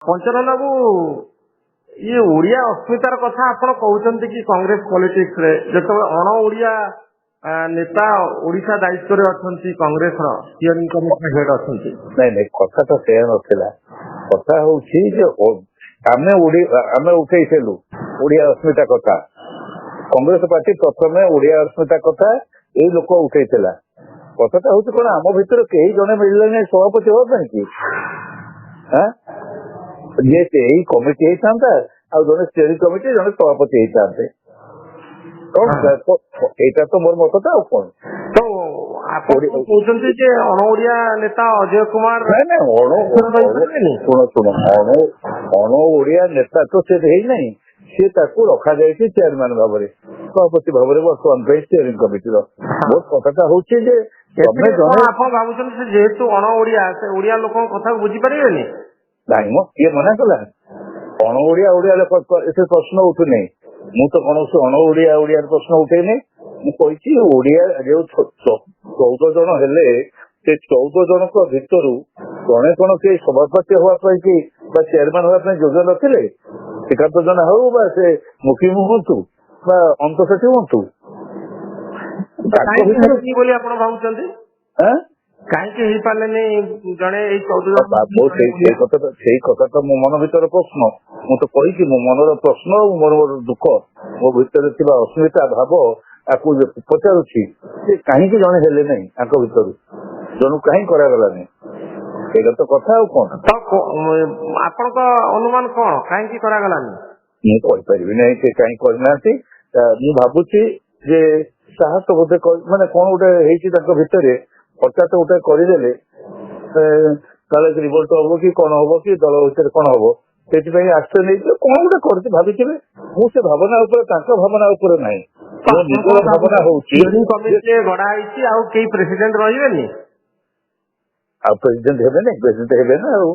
ପଞ୍ଚରନ ବାବୁ ଇଏ ଓଡିଆ ଅସ୍ମିତାର କଥା ଆପଣ କହୁଛନ୍ତି କି କଂଗ୍ରେସ ପଲିଟିକ୍ସ ରେ ଯେତେବେଳେ ଅଣ ଓଡିଆ ନେତା ଓଡିଶା ଦାୟିତ୍ୱରେ ଅଛନ୍ତି କଂଗ୍ରେସର ସ୍ଟିୟରିଂ କମିଟିର ହେଡ୍ ଅଛନ୍ତି। ନାଇଁ ନାଇଁ କଥା ତ ସେଇଆ ନଥିଲା। କଥା ହଉଛି ଯେ ଆମେ ଉଠେଇଥିଲୁ ଓଡିଆ ଅସ୍ମିତା କଥା। କଂଗ୍ରେସ ପାର୍ଟି ପ୍ରଥମେ ଓଡିଆ ଅସ୍ମିତା କଥା ଏଇ ଲୋକ ଉଠେଇଥିଲା। କଥାଟା ହଉଛି କଣ ଆମ ଭିତରେ କେହି ଜଣେ ମିଳିଲେନି ସଭାପତି ହବା ପାଇଁ କି? ଯେ ଏଇ କମିଟି ହେଇଥାନ୍ତା ଆଉ ଜଣେ ଷ୍ଟିୟରିଂ କମିଟି ଜଣେ ସଭାପତି ହେଇଥାନ୍ତେ। ଏଇଟା ତ ମୋର ମତଟା ଆଉ କଣ। ତ ଆପଣ କହୁଛନ୍ତି ଯେ ଅଣ ଓଡିଆ ନେତା ଅଜୟ କୁମାର ଶୁଣ ଅଣ ଓଡିଆ ନେତା ତ ସେ ହେଇନାହିଁ। ସେ ତାକୁ ରଖାଯାଇଛି ଚେୟାରମ୍ୟାନ ଭାବରେ ସଭାପତି ଭାବରେ ବର୍ତ୍ତମାନ ପାଇଁ ଷ୍ଟିୟରିଂ କମିଟିର। ମୋର କଥାଟା ହଉଛି ଯେ ଆପଣ ଭାବୁଛନ୍ତି ସେ ଯେହେତୁ ଅଣ ଓଡିଆ ସେ ଓଡିଆ ଲୋକଙ୍କ କଥାକୁ ବୁଝିପାରିବେନି? ନାଇଁ ମ କିଏ ମନା କଲା? ଅଣ ଓଡିଆ ଲୋକ ଏତେ ପ୍ରଶ୍ନ ଉଠୁନାହିଁ। ମୁଁ ତ କୌଣସି ଅଣ ଓଡିଆର ପ୍ରଶ୍ନ ଉଠେଇନି। ମୁଁ କହିଛି ଓଡିଆ ଯୋଉ 14 ଜଣ ହେଲେ ସେ 14 ଜଣଙ୍କ ଭିତରୁ ଜଣେ କଣ କିଏ ସଭାପତି ହବା ପାଇଁ କି ବା ଚେୟାରମ୍ୟାନ ହବା ପାଇଁ ଯୋଗ୍ୟ ନଥିଲେ? ଶ୍ରୀକାନ୍ତ ଜେନା ହଉ ବା ସେ ମୁଖ୍ୟ ହୁଅନ୍ତୁ ବା ଅନ୍ତଃସଚିବ ହୁଅନ୍ତୁ। ବୋଲି ଆପଣ ଭାବୁଛନ୍ତି କାହିଁକି ହେଇପାରିଲେନି ଜଣେ ଏଇ 14 ଜଣ? ସେଇ କଥା ତ ମୋ ମନ ଭିତରେ ପ୍ରଶ୍ନ। ମୁଁ ତ କହିଛି ମୋ ମନର ପ୍ରଶ୍ନ ଆଉ ମୋର ଦୁଃଖ, ମୋ ଭିତରେ ଥିବା ଅସ୍ମିତା ଭାବ ଆକୁ ପଚାରୁଛି ଯେ କାହିଁକି ଜଣେ ହେଲେ ନାହିଁ ତାଙ୍କ ଭିତରୁ, ଜଣକୁ କାହିଁକି କରାଗଲାନି? ସେଇଟା ତ କଥା ଆଉ କଣ। ଆପଣଙ୍କ ଅନୁମାନ କଣ କାହିଁକି କରାଗଲାନି? ମୁଁ କହିପାରିବି ନାହିଁ ସେ କାହିଁକି କରିନାହାନ୍ତି। ମୁଁ ଭାବୁଛି ଯେ ସାହସ ବୋଧେ ମାନେ କଣ ଗୋଟେ ହେଇଛି ତାଙ୍କ ଭିତରେ, ହଠାତ୍ ଗୋଟେ କରିଦେଲେ କାଳେ ରିଭୋଲ୍ଟ ହବ କି କଣ ହବ କି ଦଳ ଭିତରେ କଣ ହବ, ସେଥିପାଇଁ ଆଶ୍ରୟ ନେଇଥିଲେ କଣ ଗୋଟେ କରିଛି ଭାବିଥିବେ। ମୁଁ ସେ ଭାବନା ଉପରେ ତାଙ୍କ ଭାବନା ଉପରେ ନାହିଁ। ମୋ ନିଜର ଭାବନା ହଉଛି ଗଢା ହେଇଛି ଆଉ କେହି ପ୍ରେସିଡେଣ୍ଟ ରହିବେନି ଆଉ ପ୍ରେସିଡେଣ୍ଟ ହେବେନି, ପ୍ରେସିଡେଣ୍ଟ ହେବେ ନା ଆଉ।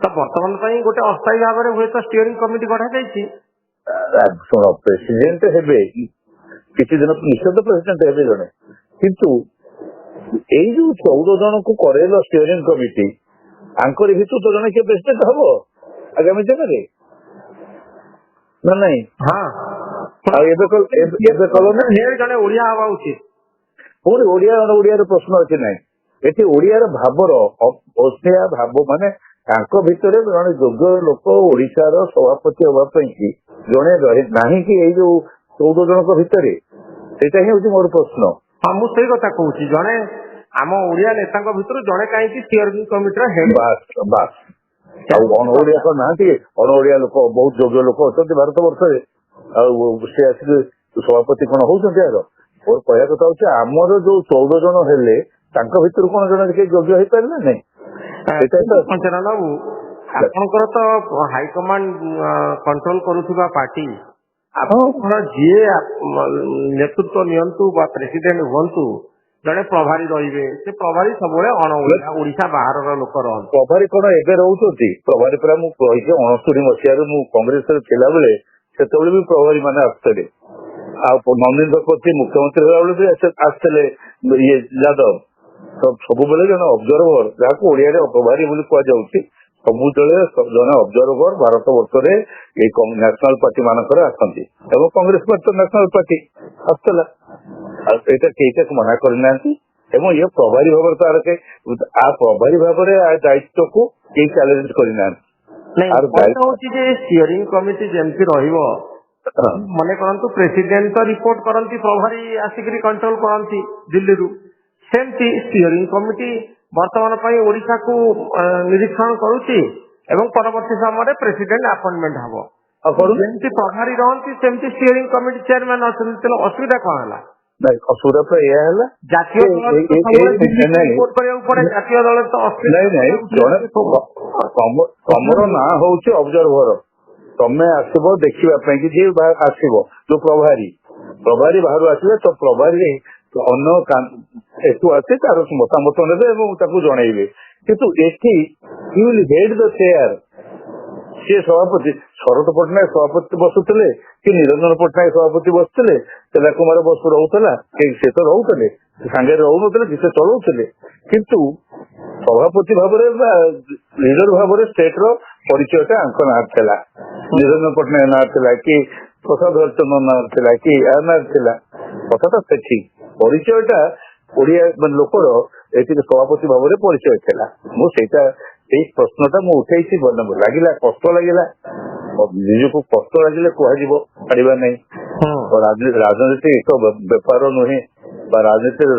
ତ ବର୍ତ୍ତମାନ ପାଇଁ ଗୋଟେ ଅସ୍ଥାୟୀ ଭାବରେ ହୁଏତ ଷ୍ଟିୟରିଂ କମିଟି ଗଢା ଯାଇଛି। ଶୁଣ ପ୍ରେସିଡେଣ୍ଟ ହେବେ କିଛି ଦିନ ନିଶ୍ଚିତ ପ୍ରେସିଡେଣ୍ଟ ହେବେ ଜଣେ, କିନ୍ତୁ ଏଇ ଯୋଉ 14 ଜଣଙ୍କୁ କରେଇଲ ଷ୍ଟିୟରିଂ କମିଟି, ଆଙ୍କରି ଭିତରୁ ତ ଜଣେ କିଏ ପ୍ରେସିଡେଣ୍ଟ ହବ ଆଗାମୀ ଦିନରେ ନା ନାଇଁ? ଆଉ ଏବେ କଲ ନା ଜଣେ ଓଡିଆ ହବା ଉଚିତ। ପୁଣି ଓଡିଆର ପ୍ରଶ୍ନ ଅଛି ନାହିଁ ଏଠି। ଓଡିଆର ଭାବର ଅସ୍ମିଆ ଭାବ ମାନେ ତାଙ୍କ ଭିତରେ ଜଣେ ଯୋଗ୍ୟ ଲୋକ ଓଡିଶାର ସଭାପତି ହବା ପାଇଁ କି ଜଣେ ନାହିଁ କି ଏଇ ଯୋଉ 14 ଜଣଙ୍କ ଭିତରେ? ସେଇଟା ହିଁ ହଉଛି ମୋର ପ୍ରଶ୍ନ। ହଁ ମୁଁ ସେଇ କଥା କହୁଛି, ଜଣେ ଆମ ଓଡିଆ ନେତାଙ୍କ ଭିତରୁ ଜଣେ କାହିଁକି ଷ୍ଟିୟରିଂ କମିଟିର ହେଡ୍? ବାସ୍ ଆଉ ଅଣ ଓଡିଆ କଣ ନାହାନ୍ତି? ଅଣ ଓଡିଆ ଲୋକ ବହୁତ ଯୋଗ୍ୟ ଲୋକ ଅଛନ୍ତି ଭାରତ ବର୍ଷରେ, ଆଉ ସେ ଆସିକି ସଭାପତି କଣ ହଉଛନ୍ତି? ମୋର କହିବା କଥା ହଉଛି ଆମର ଯୋଉ 14 ଜଣ ହେଲେ ତାଙ୍କ ଭିତରୁ କଣ ଜଣେ କେହି ଯୋଗ୍ୟ ହେଇପାରିଲେ ନାଇଁ? ପଞ୍ଚରନ ବାବୁ ଆପଣଙ୍କର ତ ହାଇକମାଣ୍ଡ କଣ୍ଟ୍ରୋଲ କରୁଥିବା ପାର୍ଟି, ଆପଣଙ୍କର ଯିଏ ନେତୃତ୍ୱ ନିଅନ୍ତୁ ବା ପ୍ରେସିଡେଣ୍ଟ ହୁଅନ୍ତୁ ଜଣେ ପ୍ରଭାରୀ ରହିବେ। ସେ ପ୍ରଭାରୀ ସବୁବେଳେ ଅଣ ଓଡିଶା ବାହାରର ଲୋକ ରହନ୍ତି। ପ୍ରଭାରୀ କଣ ଏବେ ରହୁଛନ୍ତି? ପ୍ରଭାରୀ ପୁରା ମୁଁ କହିଛି 69 ମସିହାରେ ମୁଁ କଂଗ୍ରେସରେ ଥିଲାବେଳେ ସେତେବେଳେ ବି ପ୍ରଭାରୀ ମାନେ ଆସୁଥିଲେ। ଆଉ ନବୀନ ଶତପଥୀ ମୁଖ୍ୟମନ୍ତ୍ରୀ ହେଲାବେଳେ ବି ଆସିଥିଲେ ଇଏ ଯାଦବ। ସବୁବେଳେ ଜଣେ ଅବଜରଭର, ଯାହାକୁ ଓଡିଆରେ ପ୍ରଭାରୀ ବୋଲି କୁହାଯାଉଛି, ସବୁବେଳେ ଜଣେ ଅବଜରଭର ଭାରତ ବର୍ଷରେ ଏଇ ନ୍ୟାସନାଲ ପାର୍ଟି ମାନଙ୍କରେ ଆସନ୍ତି ଏବଂ କଂଗ୍ରେସ ପାର୍ଟି ତ ନ୍ୟାସନାଲ ପାର୍ଟି ଆସୁଥିଲା। ଆଉ ସେଇଟା କେହି ତାକୁ ମନା କରିନାହାନ୍ତି ଏବଂ ଇଏ ପ୍ରଭାରୀ ଭାବରେ ପ୍ରଭାରୀ ଭାବରେ ଦାୟିତ୍ୱକୁ କେହି ଚ୍ୟାଲେଞ୍ଜ କରିନାହାନ୍ତି। ଷ୍ଟିୟରିଂ କମିଟି ଯେମିତି ରହିବ, ମନେ କରନ୍ତୁ ପ୍ରେସିଡେଣ୍ଟ ତ ରିପୋର୍ଟ କରନ୍ତି, ପ୍ରଭାରୀ ଆସିକରି କଣ୍ଟ୍ରୋଲ କରନ୍ତି ଦିଲ୍ଲୀରୁ, ସେମିତି ଷ୍ଟିୟରିଂ କମିଟି ବର୍ତ୍ତମାନ ପାଇଁ ଓଡିଶାକୁ ନିରୀକ୍ଷଣ କରୁଛି ଏବଂ ପରବର୍ତ୍ତୀ ସମୟରେ ପ୍ରେସିଡେଣ୍ଟ ଆପଏଣ୍ଟମେଣ୍ଟ ହବ। ଯେମିତି ପ୍ରଭାରୀ ରହନ୍ତି ସେମିତି ଷ୍ଟିୟରିଂ କମିଟି ଚେୟାରମ୍ୟାନ ଅଛନ୍ତି। ତେଣୁ ଅସୁବିଧା କଣ ହେଲା? ଅସୁବିଧା ତ ଏଇଆ ହେଲା ଜାତୀୟ ଦଳରେ ତମର ନାଁ ହଉଛି ଅବଜରଭର, ତମେ ଆସିବ ଦେଖିବା ପାଇଁ କି ଯିଏ ଆସିବ ଯୋଉ ପ୍ରଭାରୀ ବାହାରୁ ଆସିଲେ ତ ପ୍ରଭାରୀ ଅନ୍ୟ ଏଠୁ ଆସି ତାର ମତାମତ ନେବେ ଏବଂ ତାକୁ ଜଣେଇବେ। କିନ୍ତୁ ଏଠି you will head the chair. ସିଏ ସଭାପତି ଶରତ ପଟ୍ଟନାୟକ ସଭାପତି ବସୁଥିଲେ କି ନିରଞ୍ଜନ ପଟ୍ଟନାୟକ ସଭାପତି ବସୁଥିଲେ, ତେଲା କୁମାର ବସୁ ରହୁଥିଲା, ସେ ତ ରହୁଥିଲେ, ସାଙ୍ଗରେ ରହୁନଥିଲେ କି ସେ ଚଳଉଥିଲେ। କିନ୍ତୁ ସଭାପତି ଭାବରେ ବା ଲିଡର ଭାବରେ ଷ୍ଟେଟ ର ପରିଚୟଟା ଆଙ୍କ ନାଁ ଥିଲା, ନିରଞ୍ଜନ ପଟ୍ଟନାୟକ ନାଁ ଥିଲା କି ପ୍ରସାଦ ହରିଚନ୍ଦନ ନାଁ ଥିଲା କି ୟା ନାଁ ଥିଲା। କଥାଟା ସେଠି ପରିଚୟଟା ଓଡିଆ ଲୋକର ଏଠି ସଭାପତି ଭାବରେ ପରିଚୟ ଥିଲା। ମୁଁ ସେଇଟା ସେଇ ପ୍ରଶ୍ନଟା ମୁଁ ଉଠେଇଛି, ଲାଗିଲା କଷ୍ଟ ଲାଗିଲା, ନିଜକୁ କଷ୍ଟ ଲାଗିଲେ କୁହାଯିବ, ଛାଡିବା ନାହିଁ। ରାଜନୀତି ଏକ ବେପାର ନୁହେଁ, ବା ରାଜନୀତିରେ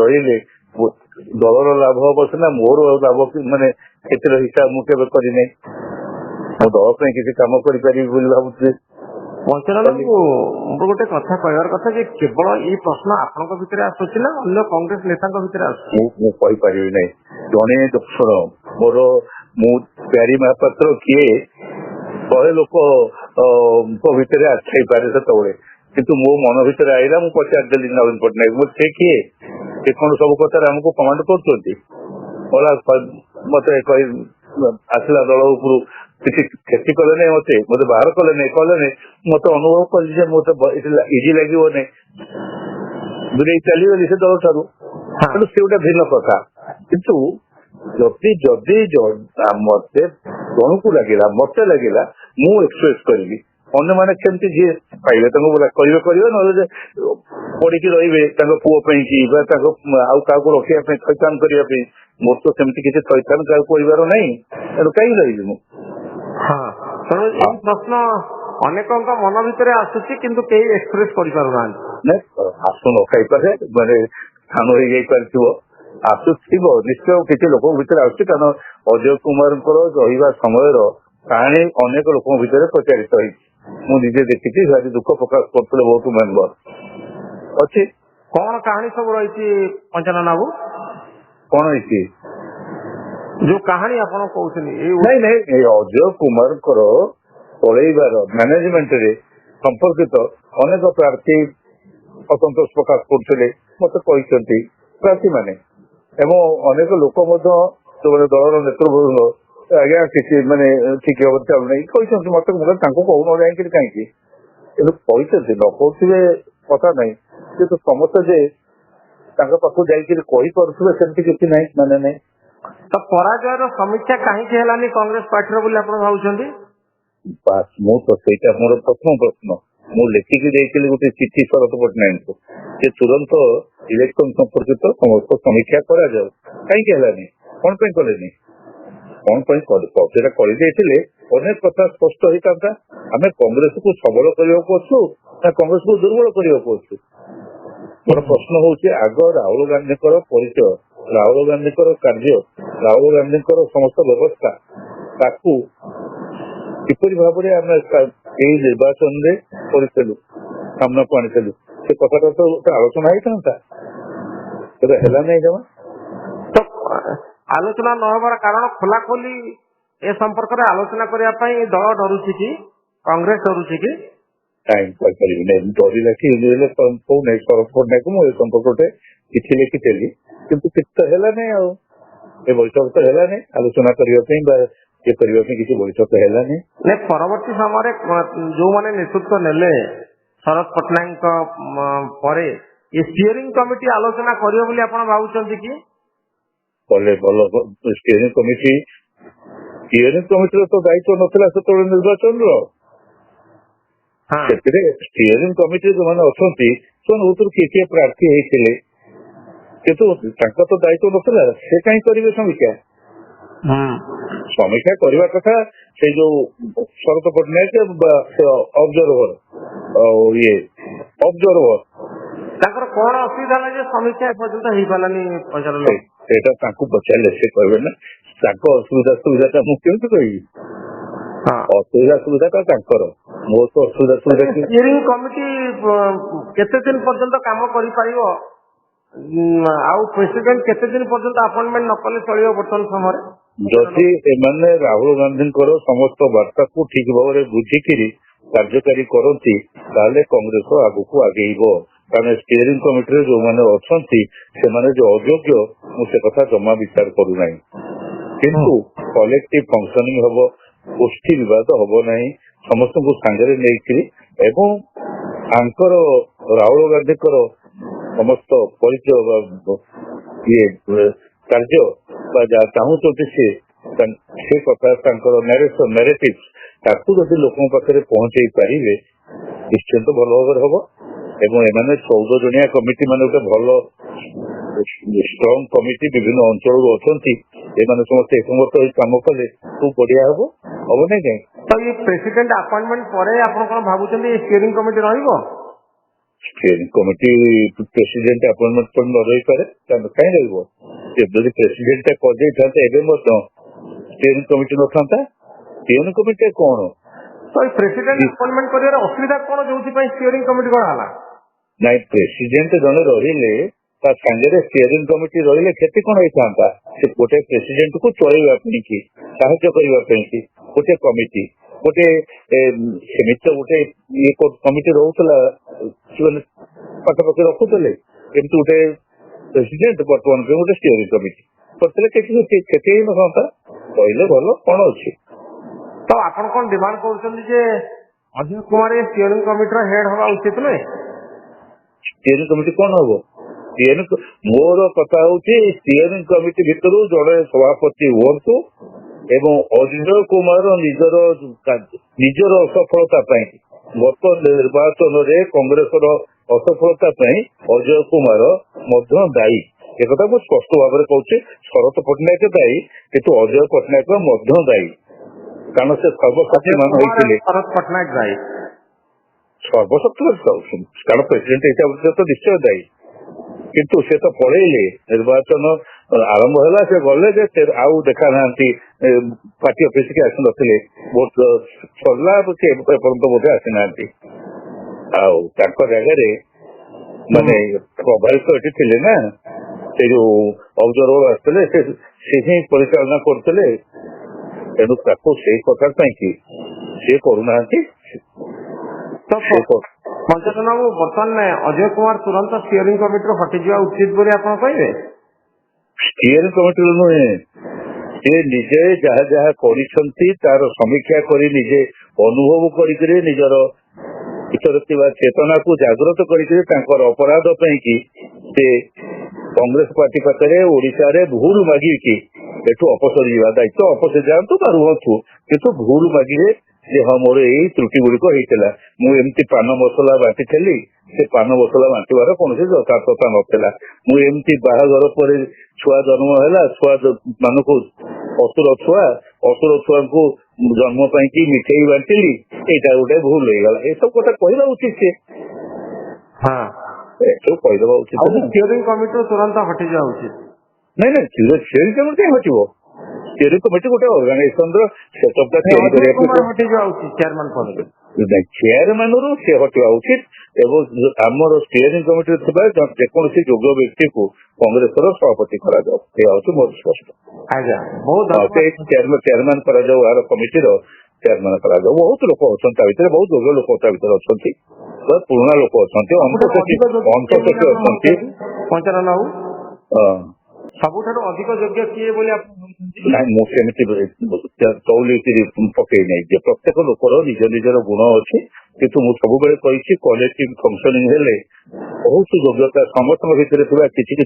ରହିଲେ ଦଳର ଲାଭ ହବ ସିନା, ମୋର ଲାଭ ମାନେ କ୍ଷତିର ହିସାବ ମୁଁ କେବେ କରିନାହିଁ। ମୁଁ ଦଳ ପାଇଁ କିଛି କାମ କରିପାରିବି ବୋଲି ଭାବୁଛି। ପଞ୍ଚନାଥଙ୍କୁ ମୋର ଗୋଟେ କଥା କହିବାର କଥା ଯେ କେବଳ ଏଇ ପ୍ରଶ୍ନ ଆପଣଙ୍କ ଭିତରେ ଆସୁଛି ନା ଅନ୍ୟ କଂଗ୍ରେସ ନେତାଙ୍କ ଭିତରେ ଆସୁଛି? ମୁଁ କହିପାରିବି ନାହିଁ। ଜଣେ ଶୁଣ, ମୁଁ ପ୍ୟାରୀ ମହାପାତ୍ର କିଏ 100 ଲୋକ ଭିତରେ ଆସିଥାଇପାରେ ସେତେବେଳେ, କିନ୍ତୁ ମୋ ମନ ଭିତରେ ଆଇଲା, ମୁଁ ପଚାରିଦେଲି ନବୀନ ପଟ୍ଟନାୟକ ସେ କିଏ, ସେ କଣ ସବୁ କଥାରେ ଆମକୁ କମାଣ୍ଡ କରୁଛନ୍ତି? ମତେ ଆସିଲା ଦଳ ଉପରୁ କିଛି କ୍ଷତି କଲେ ନାହିଁ, ମତେ ବାହାର କଲେ ନାହିଁ, ମତେ ଅନୁଭବ କଲି ଯେ ମତେ ଇଜି ଲାଗିବନି, ଦୂରେଇ ଚାଲିଗଲି ସେ ଦଳ ଠାରୁ। ତେଣୁ ସେ ଗୋଟେ ଭିନ୍ନ କଥା। କିନ୍ତୁ ଯଦି ମତେ ଜଣକୁ ଲାଗିଲା, ମତେ ଲାଗିଲା, ମୁଁ ଏକ୍ସପ୍ରେସ କରିବି। ଅନ୍ୟମାନେ କେମିତି ଯିଏ ପାଇବେ ତାଙ୍କୁ କରିବେ, ନହେଲେ ପଡିକି ରହିବେ ତାଙ୍କ ପୁଅ ପାଇଁ କି ବା ତାଙ୍କ ଆଉ କାହାକୁ ରଖିବା ପାଇଁ, ଥଇଥାନ କରିବା ପାଇଁ। ମୋର ତ ସେମିତି କିଛି ଥଇଥାନ କାହାକୁ କରିବାର ନାହିଁ, ତେଣୁ କାହିଁକି ରହିବି ମୁଁ? ତେଣୁ ଏଇ ପ୍ରଶ୍ନ ଅନେକଙ୍କ ମନ ଭିତରେ ଆସୁଛି, କିନ୍ତୁ କେହି ଏକ୍ସପ୍ରେସ କରିପାରୁନାହାନ୍ତି। ନାଇଁ, ଆସୁ ନ ଖାଇପାରେ, ମାନେ ସ୍ଥାନ ହେଇଯାଇପାରିଥିବ, ଆସୁଥିବ ନିଶ୍ଚୟ, କିଛି ଲୋକଙ୍କ ଭିତରେ ଆସୁଛି। କାରଣ ଅଜୟ କୁମାରଙ୍କର ରହିବା ସମୟର କାହାଣୀ ଅନେକ ଲୋକଙ୍କ ଭିତରେ ପ୍ରଚାରିତ ହେଇଛି, ମୁଁ ନିଜେ ଦେଖିଛି। ଭାରି ଦୁଃଖ ପ୍ରକାଶ କରୁଥିଲେ ବହୁତ ମେମ୍ବର ଅଛି। କଣ କାହାଣୀ ସବୁ ରହିଛି ପଞ୍ଚନାଥ ବାବୁ? କଣ ହେଇଛି ଯୋଉ କାହାଣୀ ଆପଣ କହୁଛନ୍ତି? ନାଇଁ, ଅଜୟ କୁମାରଙ୍କର ପଳେଇବାର ମ୍ୟାନେଜମେଣ୍ଟରେ ସମ୍ପର୍କିତ ଅନେକ ପ୍ରାର୍ଥୀ ଅସନ୍ତୋଷ ପ୍ରକାଶ କରୁଥିଲେ, ମତେ କହିଛନ୍ତି ପ୍ରାର୍ଥୀମାନେ, ଏବଂ ଅନେକ ଲୋକ ମଧ୍ୟ ସେମାନେ ଦଳର ନେତୃବୃନ୍ଦ ଆଜ୍ଞା କିଛି ମାନେ ଠିକ ଭାବରେ ଚାଲୁନାହିଁ କହିଛନ୍ତି ମତେ। ତାଙ୍କୁ କହୁନ ଯାଇକିରି କାହିଁକି, କିନ୍ତୁ କହିଛନ୍ତି, ନ କହୁଥିବେ କଥା ନାହିଁ, କିନ୍ତୁ ସମସ୍ତେ ଯେ ତାଙ୍କ ପାଖକୁ ଯାଇକିରି କହିପାରୁଥିବେ ସେମିତି କିଛି ନାହିଁ, ମାନେ ନାହିଁ। ତ ପରାଜୟର ସମୀକ୍ଷା କାହିଁକି ହେଲାନି କଂଗ୍ରେସ ପାର୍ଟିର ବୋଲି ଆପଣ ଭାବୁଛନ୍ତି? ମୁଁ ତ ସେଇଟା ମୋର ପ୍ରଥମ ପ୍ରଶ୍ନ। ମୁଁ ଲେଖିକି ଦେଇଥିଲି ଗୋଟେ ଚିଠି ଶରତ ପଟ୍ଟନାୟକଙ୍କୁ, ଯେ ତୁରନ୍ତ ଇଲେକ୍ସନ ସମ୍ପର୍କିତ ସମସ୍ତ ସମୀକ୍ଷା କରାଯାଉ। କାହିଁକି ହେଲାନି, କଣ ପାଇଁ କଲେନି? କଣ ପାଇଁ ସେଟା କରିଦେଇଥିଲେ ଅନେକ କଥା ସ୍ପଷ୍ଟ ହେଇଥାନ୍ତା। ଆମେ କଂଗ୍ରେସକୁ ସବଳ କରିବାକୁ ଅଛୁ ନା କଂଗ୍ରେସକୁ ଦୁର୍ବଳ କରିବାକୁ ଅଛୁ? ମୋର ପ୍ରଶ୍ନ ହଉଛି, ଆଗ ରାହୁଲ ଗାନ୍ଧୀଙ୍କର ପରିଚୟ, ରାହୁଲ ଗାନ୍ଧୀଙ୍କର କାର୍ଯ୍ୟ, ରାହୁଲ ଗାନ୍ଧୀଙ୍କର ସମସ୍ତ ବ୍ୟବସ୍ଥା, ତାକୁ କିପରି ଭାବରେ ଆମେ ଏଇ ନିର୍ବାଚନରେ କରିଥିଲୁ, ସାମ୍ନାକୁ ଆଣିଥିଲୁ, ସେ କଥାଟା ତ ଆଲୋଚନା ହେଇଥାନ୍ତା, ସେଟା ହେଲା ନାହିଁ ଜମା। ଆଲୋଚନା ନ ହେବାର କାରଣ ଖୋଲାଖୋଲି ଏ ସମ୍ପର୍କରେ ଆଲୋଚନା କରିବା ପାଇଁ ଦଳ ଡରୁଛି କି, କଂଗ୍ରେସ ଡରୁଛି କି? କାହିଁକି କହିପାରିବିନି, ଡରିଲା କି କହୁନାହିଁ। ଶରତ ପଟ୍ଟନାୟକ ମୁଁ ଏ ସମ୍ପର୍କରେ ଚିଠି ଲେଖିଥିଲି, କିନ୍ତୁ କିଛି ତ ହେଲାନି। ଆଉ ଏ ବୈଠକ ତ ହେଲାନି, ଆଲୋଚନା କରିବା ପାଇଁ ବା ଇଏ କରିବା ପାଇଁ କିଛି ବୈଠକ ହେଲାନି। ପରବର୍ତ୍ତୀ ସମୟରେ ଯୋଉମାନେ ନେତୃତ୍ୱ ନେଲେ ଶରତ ପଟ୍ଟନାୟକଙ୍କ ପରେ ଏ ଷ୍ଟିୟରିଂ କମିଟି ଆଲୋଚନା କରିବ ବୋଲି ଆପଣ ଭାବୁଛନ୍ତି କି? କଲେ ଭଲ। ଷ୍ଟିୟରିଂ କମିଟିର ତ ଦାୟିତ୍ୱ ନଥିଲା ସେତେବେଳେ ନିର୍ବାଚନର। ସେଥିରେ ଷ୍ଟିୟରିଂ କମିଟିରେ ଯୋଉମାନେ ଅଛନ୍ତି ସେମାନେ ଭିତରୁ କିଏ କିଏ ପ୍ରାର୍ଥୀ ହେଇଥିଲେ, କିନ୍ତୁ ତାଙ୍କ ତ ଦାୟିତ୍ୱ ନଥିଲା। ସେ କାହିଁ କରିବେ ସମୀକ୍ଷା? ସମୀକ୍ଷା କରିବା କଥା ସେ ଯୋଉ ଶରତ ପଟ୍ଟନାୟକ ଅବଜରଭର ତାଙ୍କର କଣ ଅସୁବିଧା ହେଲା ଯେ ସମୀକ୍ଷା ଏପର୍ଯ୍ୟନ୍ତ ହେଇପାରିଲାନି? ସେଇଟା ତାଙ୍କୁ ପଚାରିଲେ ସେ କହିବେ ନା। ତାଙ୍କ ସୁବିଧାଟା ମୁଁ କେମିତି କହିବି? ସୁବିଧାଟା ତାଙ୍କର, ମୋର ତ ସୁବିଧା। ଷ୍ଟିୟରିଂ କମିଟି କେତେ ଦିନ ପର୍ଯ୍ୟନ୍ତ କାମ କରିପାରିବ, ଆଉ ପ୍ରେସିଡେଣ୍ଟ କେତେ ଦିନ ପର୍ଯ୍ୟନ୍ତ ଆପଏଣ୍ଟମେଣ୍ଟ ନ କଲେ ଚଳିବ ବର୍ତ୍ତମାନ ସମୟରେ? ଯଦି ଏମାନେ ରାହୁଲ ଗାନ୍ଧୀଙ୍କର ସମସ୍ତ ବାର୍ତ୍ତାକୁ ଠିକ ଭାବରେ ବୁଝିକିରି କାର୍ଯ୍ୟକାରୀ କରନ୍ତି, ତାହେଲେ କଂଗ୍ରେସ ଆଗକୁ ଆଗେଇବ। କାରଣ ଷ୍ଟିୟରିଂ କମିଟିରେ ଯୋଉମାନେ ଅଛନ୍ତି ସେମାନେ ଯେ ଅଯୋଗ୍ୟ, ମୁଁ ସେ କଥା ଜମା ବିଚାର କରୁନାହିଁ। କିନ୍ତୁ କଲେକ୍ଟିଭ ଫଙ୍କସନିଂ ହବ, ଗୋଷ୍ଠୀ ବିବାଦ ହବ ନାହିଁ, ସମସ୍ତଙ୍କୁ ସାଙ୍ଗରେ ନେଇକିରି, ଏବଂ ତାଙ୍କର ରାହୁଲ ଗାନ୍ଧୀଙ୍କର ସମସ୍ତ ପରିଚୟ ବା କାର୍ଯ୍ୟ ବା ଯାହା ଚାହୁଁଛନ୍ତି ସେ ସେ କଥା ତାଙ୍କର ନ୍ୟାରେଟିଭ ତାକୁ ଯଦି ଲୋକଙ୍କ ପାଖରେ ପହଞ୍ଚେଇ ପାରିବେ ନିଶ୍ଚିନ୍ତ ଭଲ ଭାବରେ ହବ। ଏବଂ ଏମାନେ 14 ଜଣିଆ କମିଟି ମାନେ ଗୋଟେ ଭଲ ଷ୍ଟ୍ରଙ୍ଗ କମିଟି ବିଭିନ୍ନ ଅଞ୍ଚଳରୁ ଅଛନ୍ତି, ଏମାନେ ସମସ୍ତେ ଏକମତ ହୋଇ କାମ କଲେ ଖୁବ ବଢିଆ ହବ ନାଇଁ କାଇଁ? ତ ଏଇ ପ୍ରେସିଡେଣ୍ଟ ଆପଏଣ୍ଟମେଣ୍ଟ ପରେ ଆପଣ କଣ ଭାବୁଛନ୍ତି ଷ୍ଟିୟରିଂ କମିଟି ରହିବ? ଷ୍ଟିୟରିଂ କମିଟି ପ୍ରେସିଡେଣ୍ଟ ଆପଏଣ୍ଟମେଣ୍ଟ ତ ନ ରହିପାରେ, କାହିଁ ରହିବ? ଯଦି ପ୍ରେସିଡେଣ୍ଟ ଟା କରିଦେଇଥାନ୍ତେ ଏବେ ମଧ୍ୟ ଷ୍ଟିୟରିଂ କମିଟି ନଥାନ୍ତା। ଷ୍ଟିୟରିଂ କମିଟି କଣ? ତ ଏଇ ପ୍ରେସିଡେଣ୍ଟ ଆପଏଣ୍ଟମେଣ୍ଟ କରିବାର ଅସୁବିଧା କଣ, ଯୋଉଥିପାଇଁ ଷ୍ଟିୟରିଂ କମିଟି କଣ ହେଲା? ନାଇଁ, ପ୍ରେସିଡେଣ୍ଟ ଜଣେ ରହିଲେ ତା ସାଙ୍ଗରେ ଷ୍ଟିୟରିଂ କମିଟି ରହିଲେ କ୍ଷତି କଣ ହେଇଥାନ୍ତା? ସେ ଗୋଟେ ପ୍ରେସିଡେଣ୍ଟ କୁ ଚଳେଇବା ପାଇଁ କି ସାହାଯ୍ୟ କରିବା ପାଇଁ କି ଗୋଟେ କମିଟି, ଗୋଟେ ସେମିତି ତ ଗୋଟେ ଇଏ କମିଟି ରହୁଥିଲା, ସେମାନେ ପାଖାପାଖି ରଖୁଥିଲେ, କିନ୍ତୁ ଗୋଟେ ପ୍ରେସିଡେଣ୍ଟ ବର୍ତ୍ତମାନ ପାଇଁ ଗୋଟେ ଷ୍ଟିୟରିଂ କମିଟି କରିଥିଲେ କିଛି କ୍ଷତି ହେଇନଥାନ୍ତା। କହିଲେ ଭଲ, କଣ ଅଛି? ତ ଆପଣ କଣ ଡିମାଣ୍ଡ କରୁଛନ୍ତି ଯେ ଅଜୟ କୁମାର ଏ ଷ୍ଟିୟରିଂ କମିଟିର ହେଡ୍ ହବା ଉଚିତ ନୁହେଁ? ଷ୍ଟିୟରିଂ କମିଟି କଣ ହବ? ମୋର କଥା ହଉଛି ଷ୍ଟିୟରିଂ କମିଟି ଭିତରୁ ଜଣେ ସଭାପତି ହୁଅନ୍ତୁ ଏବଂ ଅଜୟ କୁମାର ନିଜର ଅସଫଳତା ପାଇଁ, ଗତ ନିର୍ବାଚନରେ କଂଗ୍ରେସର ଅସଫଳତା ପାଇଁ ଅଜୟ କୁମାର ମଧ୍ୟ ଦାୟୀ। ଏକଥା ମୁଁ ସ୍ପଷ୍ଟ ଭାବରେ କହୁଛି। ଶରତ ପଟ୍ଟନାୟକ ଦାୟୀ, କିନ୍ତୁ ଅଜୟ ପଟ୍ଟନାୟକ ମଧ୍ୟ ଦାୟୀ, କାରଣ ସେ ସର୍ବଶକ୍ତିମାନ ହୋଇଥିଲେ। ଶରତ ପଟ୍ଟନାୟକ ଦାୟୀ, ସର୍ବଶକ୍ତିମାନ, କାରଣ ପ୍ରେସିଡେଣ୍ଟ ହିସାବରେ ତ ନିଶ୍ଚୟ ଦାୟୀ, କିନ୍ତୁ ସେ ତ ପଳେଇଲେ। ନିର୍ବାଚନ ଆରମ୍ଭ ହେଲା, ସେ ଗଲେ ଯେ ଆଉ ଦେଖା ନାହାନ୍ତି, ପାର୍ଟି ଅଫିସକି ଆସିନଥିଲେ, ଭୋଟ ସରିଲା ଏପର୍ଯ୍ୟନ୍ତ ବୋଧେ ଆସିନାହାନ୍ତି। ଆଉ ତାଙ୍କ ଜାଗାରେ ମାନେ ପ୍ରଭାବିତ ଏଠି ଥିଲେ ନା, ସେ ଯୋଉ ଅବଜରଭର ଆସିଥିଲେ ସେ ହିଁ ପରିଚାଳନା କରୁଥିଲେ। ତେଣୁ ତାକୁ ସେଇ କଥା ପାଇଁ କି ସେ କରୁନାହାନ୍ତି। ପଞ୍ଚାୟତ ବାବୁ, ବର୍ତ୍ତମାନ ଅଜୟ କୁମାର ତୁରନ୍ତ ଷ୍ଟିୟରିଂ କମିଟିରୁ ହଟିଯିବା ଉଚିତ ବୋଲି ଆପଣ କହିବେ? ଷ୍ଟିୟରିଂ କମିଟିରୁ ନୁହେଁ, ସେ ନିଜେ ଯାହା ଯାହା କରିଛନ୍ତି ତାର ସମୀକ୍ଷା କରି ନିଜେ ଅନୁଭବ କରିକିରି ନିଜର ଭିତରେ ଥିବା ଚେତନାକୁ ଜାଗ୍ରତ କରିକିରି ତାଙ୍କର ଅପରାଧ ପାଇଁ କି ସେ କଂଗ୍ରେସ ପାର୍ଟି ପାଖରେ ଓଡିଶାରେ ଭୁଲ ମାଗିକି ଏଠୁ ଅପସରି ଯିବା ଦାୟିତ୍ୱ, ଅପସରି ଯାଆନ୍ତୁ ବା ରୁହନ୍ତୁ, କିନ୍ତୁ ଭୁଲ ମାଗିବେ ଯେ ହଁ ମୋର ଏଇ ତ୍ରୁଟି ଗୁଡିକ ହେଇଥିଲା, ମୁଁ ଏମିତି ପାନ ମସଲା ବାଣ୍ଟିଥିଲି, ସେ ପାନ ମସଲା ବାଣ୍ଟିବାର କୌଣସି ଯଥାର୍ଥତା ନଥିଲା, ମୁଁ ଏମିତି ବାହାଘର ପରେ ଛୁଆ ଜନ୍ମ ହେଲା, ଛୁଆ ମାନଙ୍କୁ ଅସୁର ଛୁଆଙ୍କୁ ଜନ୍ମ ପାଇଁ କି ମିଠେଇ ବାଣ୍ଟିଲି, ଏଇଟା ଗୋଟେ ଭୁଲ ହେଇଗଲା, ଏସବୁ କଥା କହିବା ଉଚିତ। ସେ ଏସବୁ କହିଦେବା ଉଚିତ। ଷ୍ଟିୟରିଂ କମିଟିରୁ ତୁରନ୍ତ ହଟିଯିବା ଉଚିତ। ନାଇଁ ଷ୍ଟିୟରିଂ କମିଟି ହଟିବ। ଷ୍ଟିୟରିଂ କମିଟି ଗୋଟେ ଅର୍ଗାନାଇଜେସନର ସେଟଅପ୍ ଟା ତିଆରି କରିବାକୁ ହଟିଯିବା ଉଚିତ, ଚେୟାରମ୍ୟାନ ପଦରୁ। ଚେୟାରମ୍ୟାନରୁ ସେ ହଟିବା ଉଚିତ ଏବଂ ଆମର ଷ୍ଟିୟରିଂ କମିଟିରେ ଥିବା ଯେକୌଣସି ଯୋଗ୍ୟ ବ୍ୟକ୍ତିକୁ କଂଗ୍ରେସର ସଭାପତି କରାଯାଉ, ଏହା ହଉଛି ମୋର ସ୍ପଷ୍ଟ। ଆଜ୍ଞା, ବହୁତ ଚେୟାରମ୍ୟାନ କରାଯାଉ, ଏହାର କମିଟିର ଚେୟାରମ୍ୟାନ କରାଯାଉ। ବହୁତ ଲୋକ ଅଛନ୍ତି ତା ଭିତରେ, ବହୁତ ଯୋଗ୍ୟ ଲୋକ ତା ଭିତରେ ଅଛନ୍ତି, ପୁରୁଣା ଲୋକ ଅଛନ୍ତି, ଅନ୍ତର୍ସଚିବ ଅଛନ୍ତି। ପଞ୍ଚାନନ ବାବୁ, ସବୁଠାରୁ ଅଧିକ ଯୋଗ୍ୟ କିଏ ବୋଲି ଆପଣ ଭାବୁଛନ୍ତି? ନାଇଁ, ମୁଁ ସେମିତି ତଉଲିକିରି ପକେଇ ନାହିଁ ଯେ ପ୍ରତ୍ୟେକ ଲୋକର ନିଜ ନିଜର ଗୁଣ ଅଛି, କିନ୍ତୁ ମୁଁ ସବୁବେଳେ କହିଛି କଲେକ୍ଟିଭ ଫଙ୍କସନିଂ ହେଲେ ବହୁତ ଯୋଗ୍ୟତା ସମସ୍ତଙ୍କ ଭିତରେ ଥିବା କିଛି